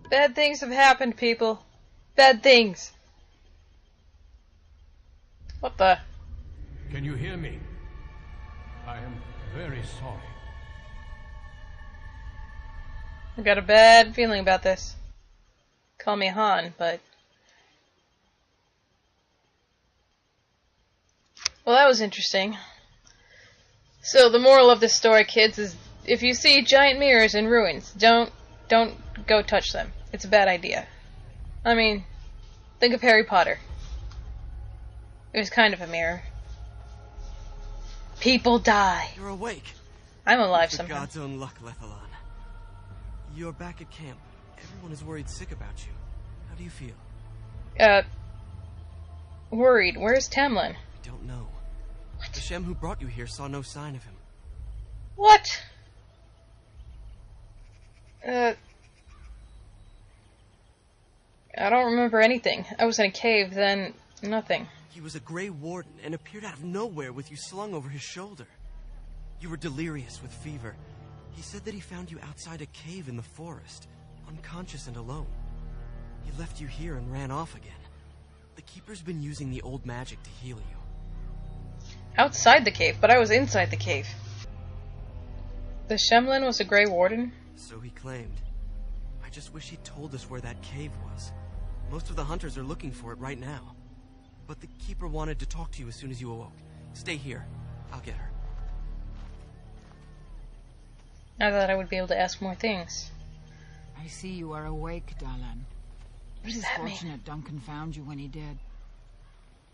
Bad things have happened, people. Bad things. What the? Can you hear me? I am very sorry. I got a bad feeling about this. Call me Han, but... Well, that was interesting. So, the moral of this story, kids, is if you see giant mirrors in ruins, don't go touch them. It's a bad idea. I mean, think of Harry Potter. It was kind of a mirror. People die. You're awake. I'm alive For somehow. God's own luck, Lethalon. You're back at camp. Everyone is worried sick about you. How do you feel? Worried. Where's Tamlin? I don't know. What? The Shem who brought you here saw no sign of him. What? I don't remember anything. I was in a cave, then nothing. He was a Grey Warden and appeared out of nowhere with you slung over his shoulder. You were delirious with fever. He said that he found you outside a cave in the forest, unconscious and alone. He left you here and ran off again. The Keeper's been using the old magic to heal you. Outside the cave, but I was inside the cave. The Shemlin was a Grey Warden? So he claimed. I just wish he'd told us where that cave was. Most of the hunters are looking for it right now. But the Keeper wanted to talk to you as soon as you awoke. Stay here. I'll get her. I thought I would be able to ask more things. I see you are awake, Dalan. What does It is that mean? fortunate Duncan found you when he did.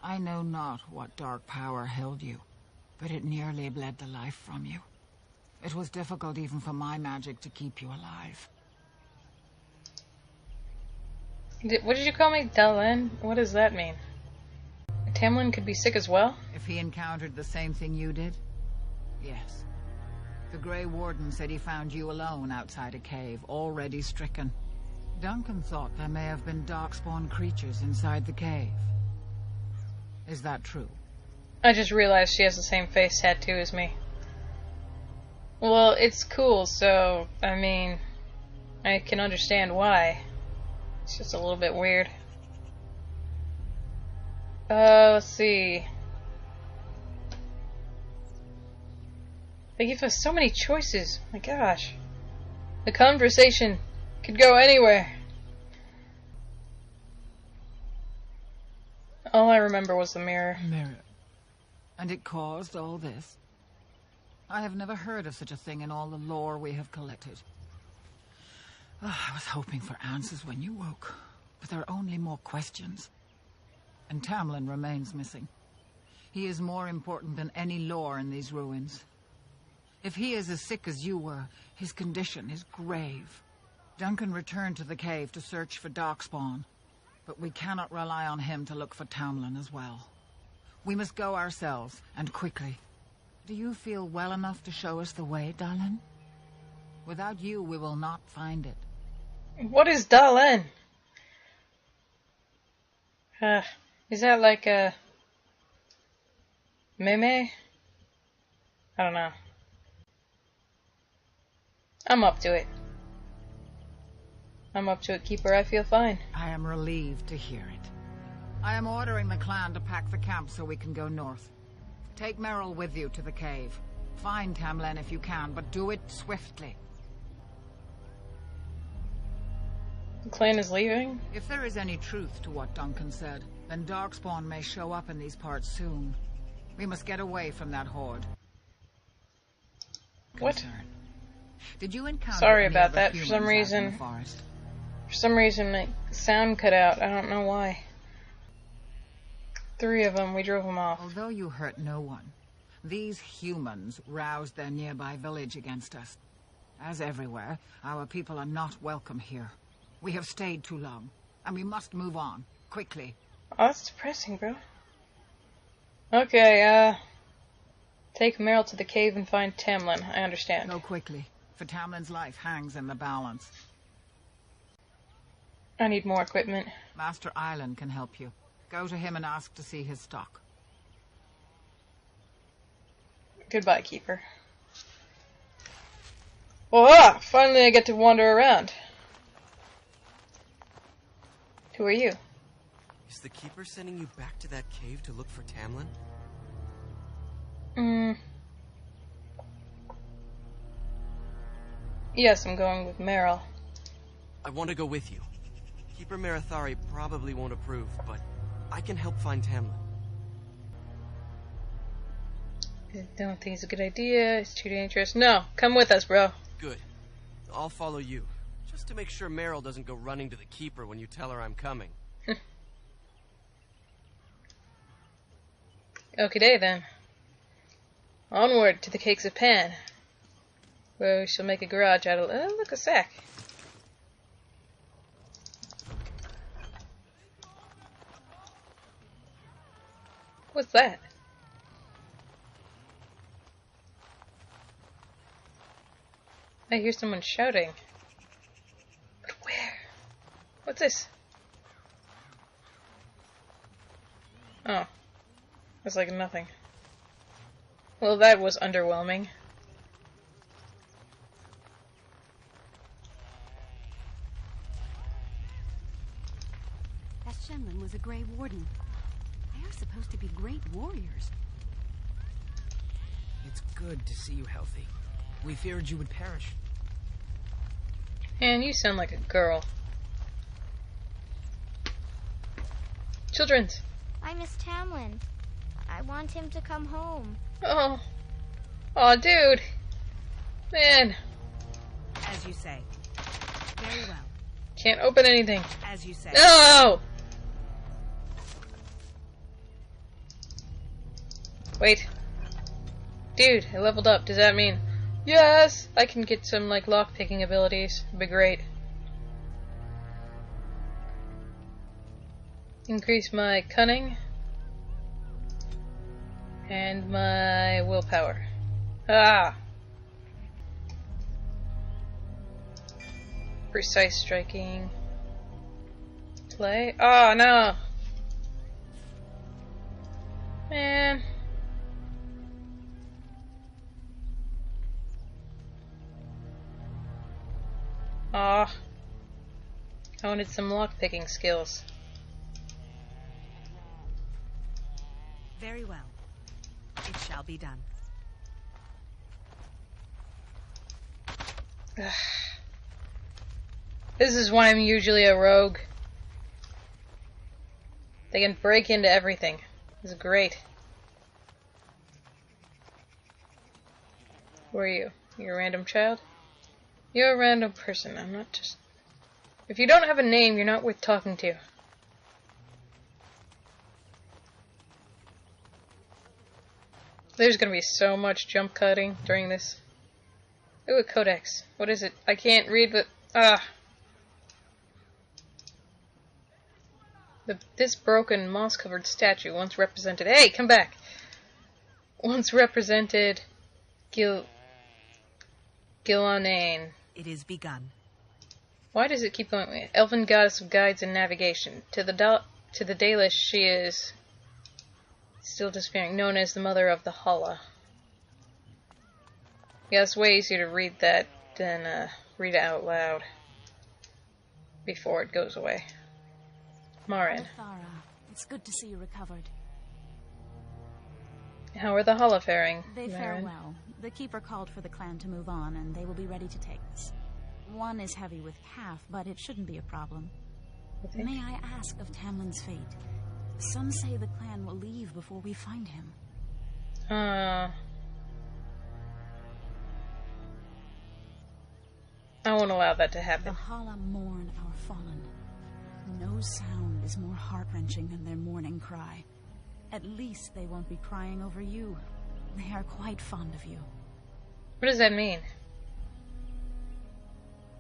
I know not what dark power held you, but it nearly bled the life from you. It was difficult even for my magic to keep you alive. What did you call me? Dalan? What does that mean? Tamlin could be sick as well? If he encountered the same thing you did? Yes. The Grey Warden said he found you alone outside a cave, already stricken. Duncan thought there may have been darkspawn creatures inside the cave. Is that true? I just realized she has the same face tattoo as me. Well, it's cool, so, I mean, I can understand why. It's just a little bit weird. Let's see. They give us so many choices. My gosh. The conversation could go anywhere. All I remember was the mirror. Mirror. And it caused all this? I have never heard of such a thing in all the lore we have collected. I was hoping for answers when you woke, but there are only more questions. And Tamlin remains missing. He is more important than any lore in these ruins. If he is as sick as you were, his condition is grave. Duncan returned to the cave to search for Darkspawn, but we cannot rely on him to look for Tamlin as well. We must go ourselves, and quickly. Do you feel well enough to show us the way, Dalan? Without you, we will not find it. What is Dalan? Is that like a meme? I don't know. I'm up to it. I'm up to it, Keeper. I feel fine. I am relieved to hear it. I am ordering the clan to pack the camp so we can go north. Take Merrill with you to the cave. Find Tamlin if you can, but do it swiftly. The clan is leaving? If there is any truth to what Duncan said, then Darkspawn may show up in these parts soon. We must get away from that horde. What? Concern. Did you encounter Sorry any about other that. For humans some out in reason, the forest? my sound cut out. I don't know why. 3 of them. We drove them off. Although you hurt no one, these humans roused their nearby village against us. As everywhere, our people are not welcome here. We have stayed too long, and we must move on, quickly. Oh, that's depressing, bro. Okay, take Meryl to the cave and find Tamlin. I understand. Go quickly, for Tamlin's life hangs in the balance. I need more equipment. Master Island can help you. Go to him and ask to see his stock. Goodbye, Keeper. Oh, finally I get to wander around. Who are you? Is the Keeper sending you back to that cave to look for Tamlin? Yes, I'm going with Meryl. I want to go with you. Keeper Marathari probably won't approve, but I can help find Tamlin. I don't think it's a good idea. It's too dangerous. No, come with us, bro. Good. I'll follow you. Just to make sure Meryl doesn't go running to the Keeper when you tell her I'm coming. Okay, then. Onward to the Cakes of Pan, where we shall make a garage out of... Oh, look, a sack. What's that? I hear someone shouting. But where? What's this? Oh. That's like nothing. Well, that was underwhelming. That Shenlin was a Grey Warden. They are supposed to be great warriors. It's good to see you healthy. We feared you would perish. Man, you sound like a girl. Children's. I miss Tamlin. I want him to come home. Oh. Oh, dude. Man. As you say. Very well. Can't open anything. As you say. No! Wait. Dude, I leveled up. Does that mean... Yes! I can get some, like, lock-picking abilities. It'd be great. Increase my cunning. And my willpower. Ah! Precise striking. Play. Oh, no! Man. Aw. I wanted some lockpicking skills. Very well. It shall be done. This is why I'm usually a rogue. They can break into everything. This is great. Who are you? You're a random child? You're a random person. I'm not just... If you don't have a name, you're not worth talking to. There's gonna be so much jump cutting during this. Ooh, a codex. What is it? I can't read, but... This broken, moss-covered statue once represented... Hey, come back! Once represented... Gillanane. It is begun. Why does it keep going? Elven goddess of guides and navigation. To the Dalish, she is... still disappearing, known as the mother of the Hala. Yeah, it's way easier to read that than read it out loud before it goes away. Marin. Thara, it's good to see you recovered. How are the Hala faring? They fare Marin? well. The Keeper called for the clan to move on, and they will be ready to take us. One is heavy with calf, but it shouldn't be a problem. Okay. May I ask of Tamlin's fate? Some say the clan will leave before we find him. I won't allow that to The happen. Hala mourn our fallen. No sound is more heart-wrenching than their mourning cry. At least they won't be crying over you. They are quite fond of you. What does that mean?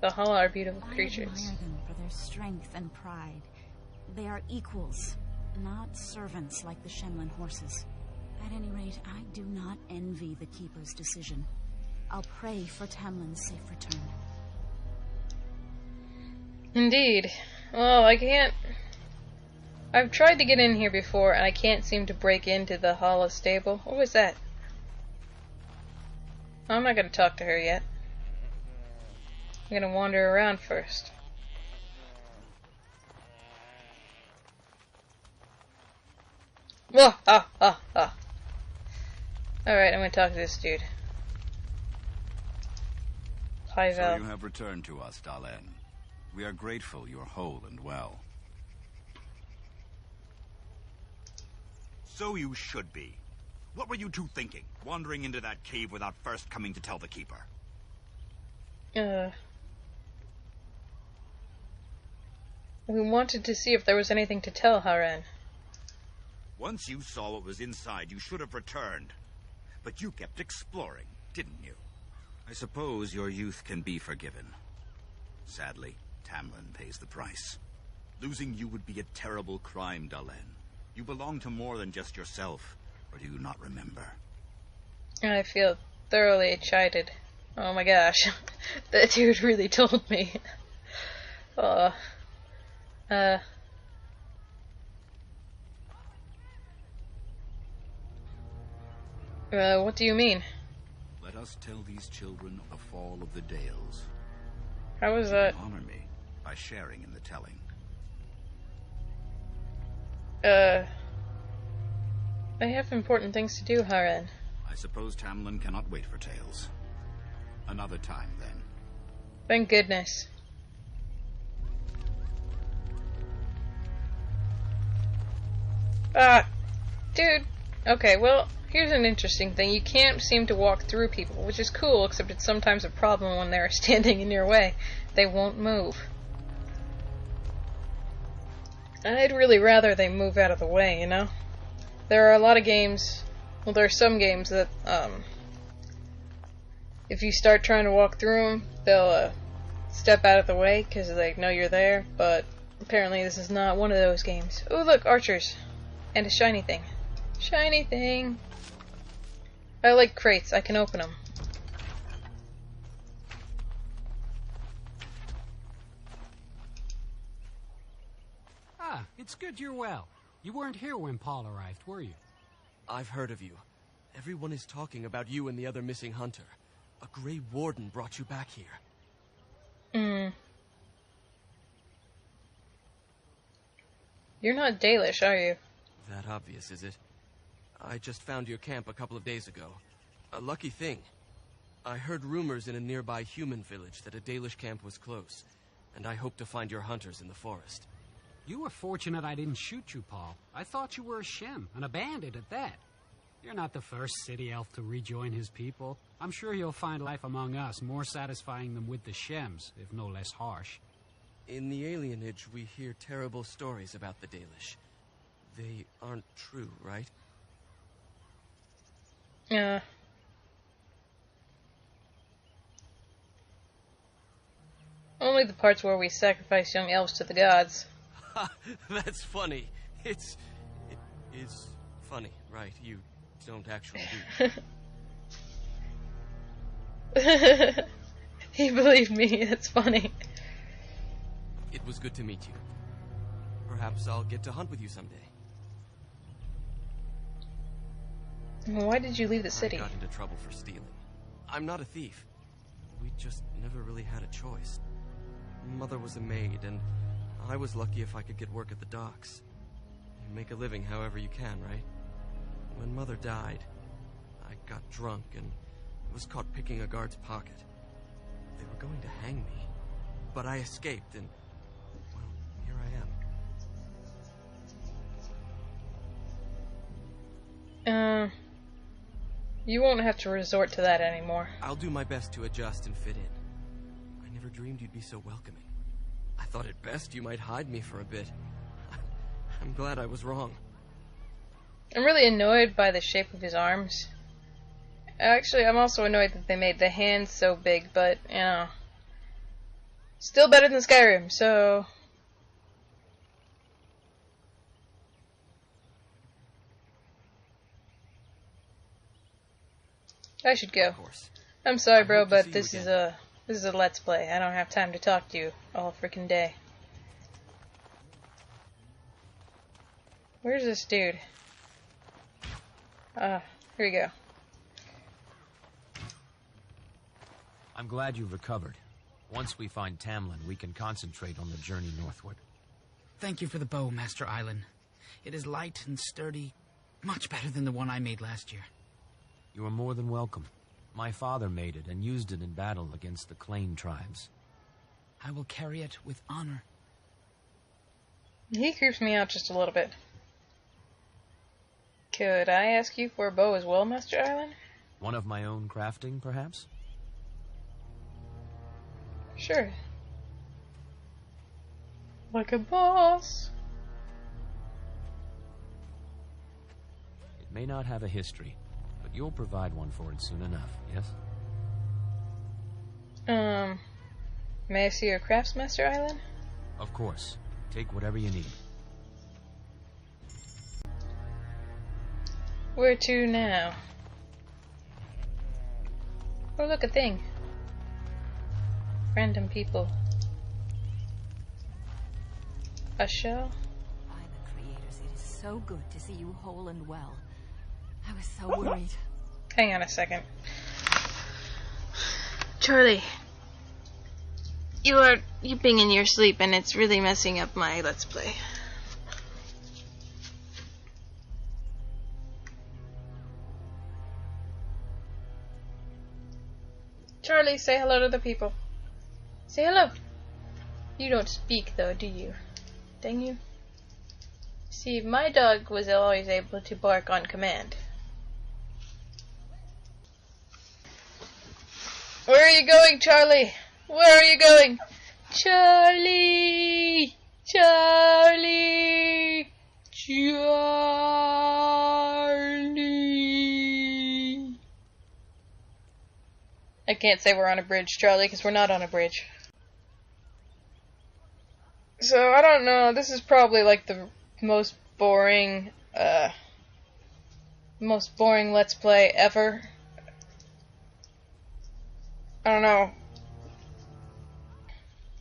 The Hala are beautiful I creatures. admire them for their strength and pride. They are equals, not servants like the Shenlin horses. At any rate, I do not envy the Keeper's decision. I'll pray for Tamlin's safe return. Indeed. Well, I can't... I've tried to get in here before, and I can't seem to break into the Hala stable. What was that? I'm not going to talk to her yet. I'm going to wander around first. Whoa, Alright, I'm gonna talk to this dude. Hi, So Val. you have returned to us, Dalen. We are grateful you are whole and well. So you should be. What were you two thinking, wandering into that cave without first coming to tell the Keeper? We wanted to see if there was anything to tell, Haren. Once you saw what was inside, you should have returned. But you kept exploring, didn't you? I suppose your youth can be forgiven. Sadly, Tamlin pays the price. Losing you would be a terrible crime, Dalen. You belong to more than just yourself, or do you not remember? I feel thoroughly chided. Oh my gosh. That dude really told me. What do you mean? Let us tell these children of the fall of the Dales. How was You that? can honor me by sharing in the telling. I have important things to do, Haren. I suppose Tamlin cannot wait for tales. Another time, then. Thank goodness. Dude. Okay, well, here's an interesting thing. You can't seem to walk through people, which is cool, except it's sometimes a problem when they're standing in your way. They won't move. I'd really rather they move out of the way, you know? There are a lot of games, well, there are some games that, if you start trying to walk through them, they'll, step out of the way because they know you're there, but apparently this is not one of those games. Oh, look, archers. And a shiny thing. Shiny thing. I like crates. I can open them. Ah, it's good you're well. You weren't here when Paul arrived, were you? I've heard of you. Everyone is talking about you and the other missing hunter. A Grey Warden brought you back here. You're not Dalish, are you? That obvious, is it? I just found your camp a couple of days ago. A lucky thing. I heard rumors in a nearby human village that a Dalish camp was close, and I hope to find your hunters in the forest. You were fortunate I didn't shoot you, Paul. I thought you were a Shem, and a bandit at that. You're not the first city elf to rejoin his people. I'm sure you'll find life among us more satisfying than with the Shems, if no less harsh. In the alienage, we hear terrible stories about the Dalish. They aren't true, right? Only the parts where we sacrifice young elves to the gods. That's funny. It is funny, right? You don't actually do. He believed me. That's funny. It was good to meet you. Perhaps I'll get to hunt with you someday. Why did you leave the city? I got into trouble for stealing. I'm not a thief. We just never really had a choice. Mother was a maid, and I was lucky if I could get work at the docks. You make a living however you can, right? When Mother died, I got drunk and was caught picking a guard's pocket. They were going to hang me, but I escaped, and, well, here I am. You won't have to resort to that anymore. I'll do my best to adjust and fit in. I never dreamed you'd be so welcoming. I thought at best you might hide me for a bit. I'm glad I was wrong. I'm really annoyed by the shape of his arms. Actually, I'm also annoyed that they made the hands so big, but, you know. Still better than Skyrim, so... I should go. Of course. I'm sorry, bro, hope to but see you this again. is a let's play. I don't have time to talk to you all freaking day. Where's this dude? Here we go. I'm glad you've recovered. Once we find Tamlin, we can concentrate on the journey northward. Thank you for the bow, Master Island. It is light and sturdy, Much better than the one I made last year. You are more than welcome. My father made it and used it in battle against the Clane tribes. I will carry it with honor. He creeps me out just a little bit. Could I ask you for a bow as well, Master Island? One of my own crafting, perhaps? Sure. Like a boss. It may not have a history, but you'll provide one for it soon enough, yes? May I see your crafts, Master Island? Of course. Take whatever you need. Where to now? Oh, look, a thing. Random people. A shell? By the creators, it is so good to see you whole and well. I was so worried. Hang on a second. Charlie. You are yipping in your sleep and it's really messing up my Let's Play. Charlie, say hello to the people. Say hello. You don't speak though, do you? Dang you. See, my dog was always able to bark on command. Where are you going, Charlie? Where are you going? Charlie! Charlie! Charlie! I can't say we're on a bridge, Charlie, because we're not on a bridge. So, I don't know, this is probably like the most boring Let's Play ever. I don't know.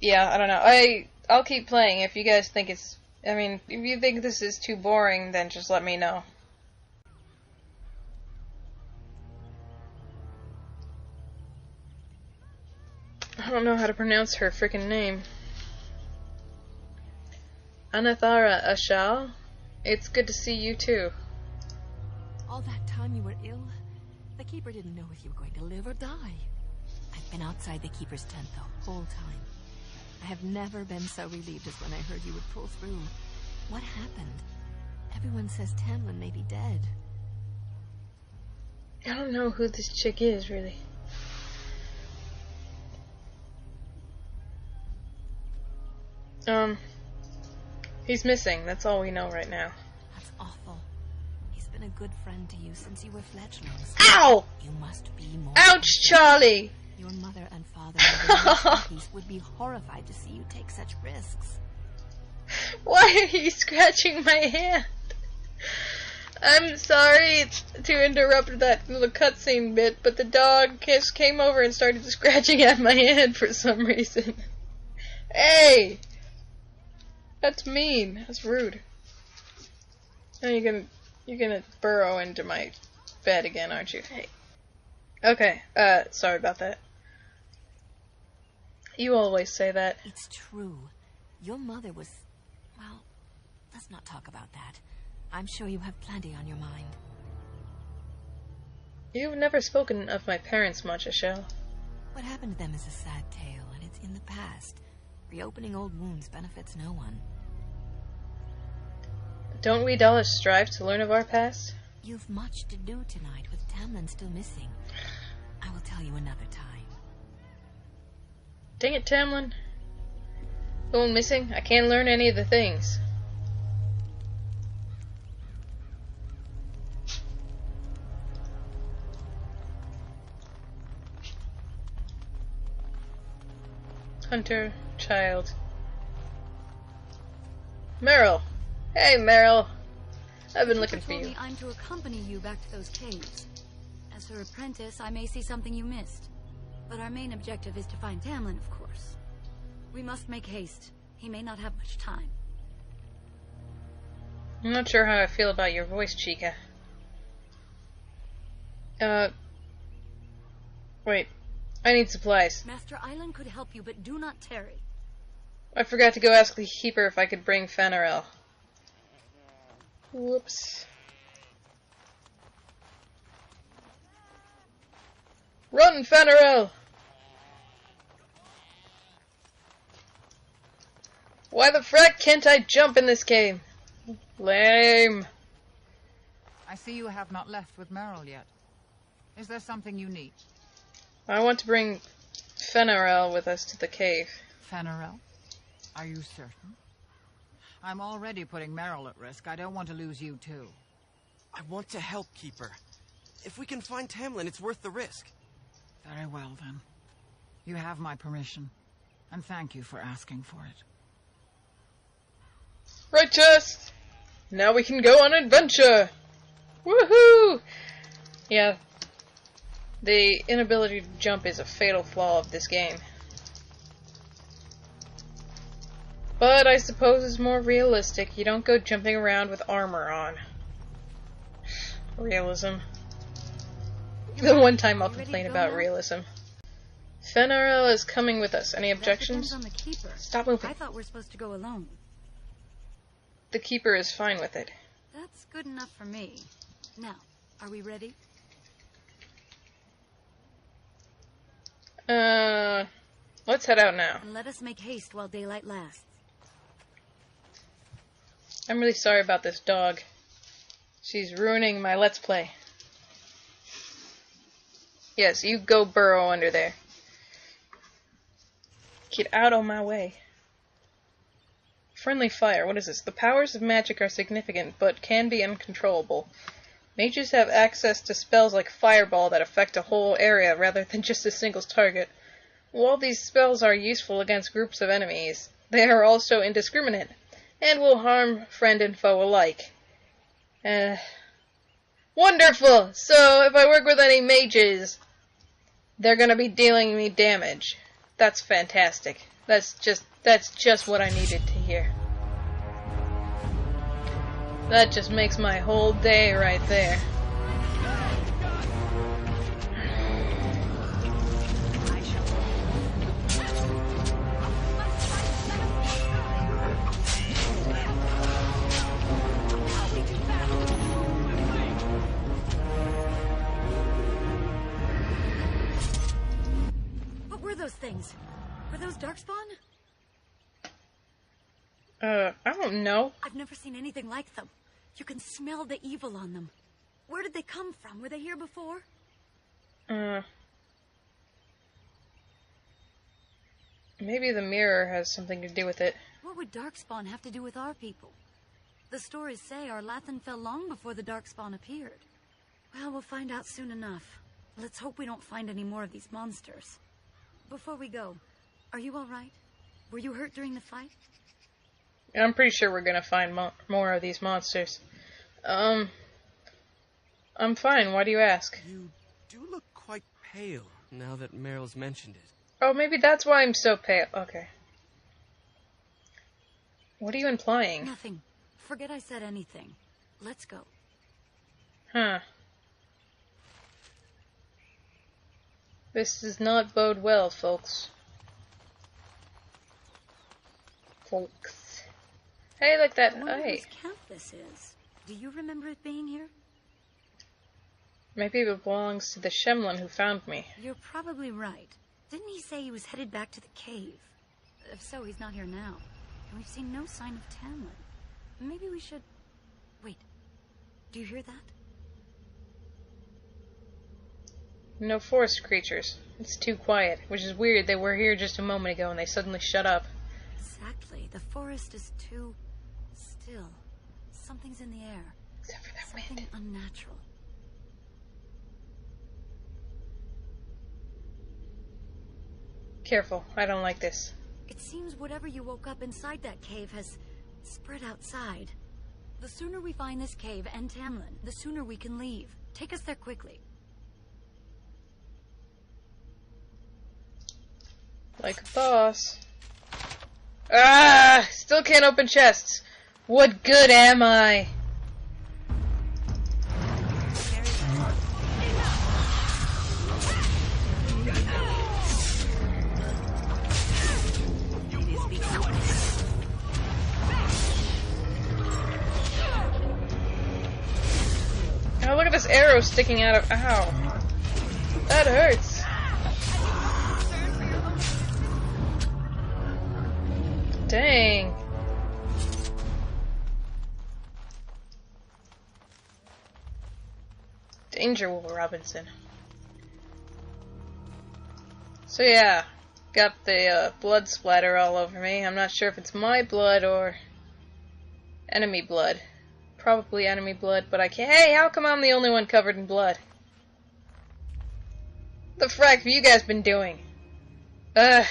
Yeah, I don't know. I'll keep playing if you guys think it's... I mean, if you think this is too boring, then just let me know. I don't know how to pronounce her frickin' name. Anathara Ashal? It's good to see you too. All that time you were ill, the Keeper didn't know if you were going to live or die. I've been outside the Keeper's tent the whole time. I have never been so relieved as when I heard you would pull through. What happened? Everyone says Tamlin may be dead. I don't know who this chick is, really. He's missing. That's all we know right now. That's awful. He's been a good friend to you since you were fledglings. Ow! You must be more... Ouch, Charlie! Your mother and father would be horrified to see you take such risks. Why are you scratching my hand? I'm sorry to interrupt that little cutscene bit, but the dog just came over and started scratching at my hand for some reason. Hey! That's mean. That's rude. Now you're gonna burrow into my bed again, aren't you? Hey. Okay, sorry about that. You always say that. It's true. Your mother was... well, let's not talk about that. I'm sure you have plenty on your mind. You've never spoken of my parents much, Ashel. What happened to them is a sad tale, and it's in the past. Reopening old wounds benefits no one. Don't we Dallas strive to learn of our past? You've much to do tonight with Tamlin still missing. I will tell you another time. Dang it, Tamlin. Going missing? I can't learn any of the things. Hunter, child. Meryl. Hey, Meryl. I've been looking for you. I'm to accompany you back to those caves. As her apprentice, I may see something you missed. But our main objective is to find Tamlin, of course. We must make haste. He may not have much time. I'm not sure how I feel about your voice, Chica. Wait. I need supplies. Master Island could help you, but do not tarry. I forgot to go ask the keeper if I could bring Fenarel. Whoops. Run, Fenarel! Why the frack can't I jump in this game? Lame. I see you have not left with Merrill yet. Is there something you need? I want to bring Fenarel with us to the cave. Fenarel? Are you certain? I'm already putting Merrill at risk. I don't want to lose you too. I want to help, Keeper. If we can find Tamlin, it's worth the risk. Very well, then. You have my permission. And thank you for asking for it. Righteous! Now we can go on adventure! Woohoo! Yeah. The inability to jump is a fatal flaw of this game. But I suppose it's more realistic. You don't go jumping around with armor on. Realism. The one time I'll complain about realism. Fenarel is coming with us. Any objections? That depends on the Keeper. Stop moving. I thought we're supposed to go alone. The Keeper is fine with it. That's good enough for me. Now, are we ready? Let's head out now. And let us make haste while daylight lasts. I'm really sorry about this dog. She's ruining my Let's Play. Yes, you go burrow under there. Get out of my way. Friendly fire. What is this? The powers of magic are significant, but can be uncontrollable. Mages have access to spells like Fireball that affect a whole area rather than just a single target. While these spells are useful against groups of enemies, they are also indiscriminate, and will harm friend and foe alike. Wonderful! So, if I work with any mages, they're gonna be dealing me damage. That's fantastic. That's just what I needed to hear. That just makes my whole day right there. What were those things? Were those Darkspawn? I don't know. I've never seen anything like them. You can smell the evil on them. Where did they come from? Were they here before? Maybe the mirror has something to do with it. What would Darkspawn have to do with our people? The stories say our Lathan fell long before the Darkspawn appeared. Well, we'll find out soon enough. Let's hope we don't find any more of these monsters. Before we go, are you all right? Were you hurt during the fight? I'm pretty sure we're gonna find more of these monsters. I'm fine. Why do you ask? You do look quite pale now that Meryl's mentioned it. Oh, maybe that's why I'm so pale. Okay. What are you implying? Nothing. Forget I said anything. Let's go. Huh. This does not bode well, folks. Hey, look that. I wonder Hey. whose camp this is. Do you remember it being here? Maybe it belongs to the Shemlin who found me. You're probably right. Didn't he say he was headed back to the cave? If so, he's not here now. And we've seen no sign of Tamlin. Maybe we should... Wait. Do you hear that? No forest creatures. It's too quiet, which is weird. They were here just a moment ago and they suddenly shut up. Exactly. The forest is too... still. Something's in the air. Except for that Something wind. unnatural. Careful. I don't like this. It seems whatever you woke up inside that cave has spread outside. The sooner we find this cave and Tamlin, the sooner we can leave. Take us there quickly. Like a boss. Ah! Still can't open chests. What good am I? Oh, look at this arrow sticking out of... Ow. That hurts. Dang. Danger, Will Robinson. So yeah, got the blood splatter all over me. I'm not sure if it's my blood or enemy blood. Probably enemy blood, but I can't. Hey, how come I'm the only one covered in blood? What the frack have you guys been doing? Ugh.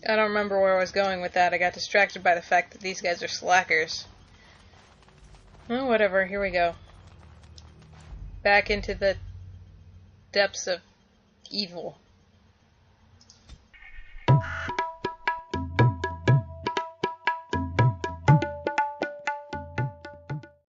I don't remember where I was going with that. I got distracted by the fact that these guys are slackers. Oh, whatever. Here we go. Back into the depths of evil.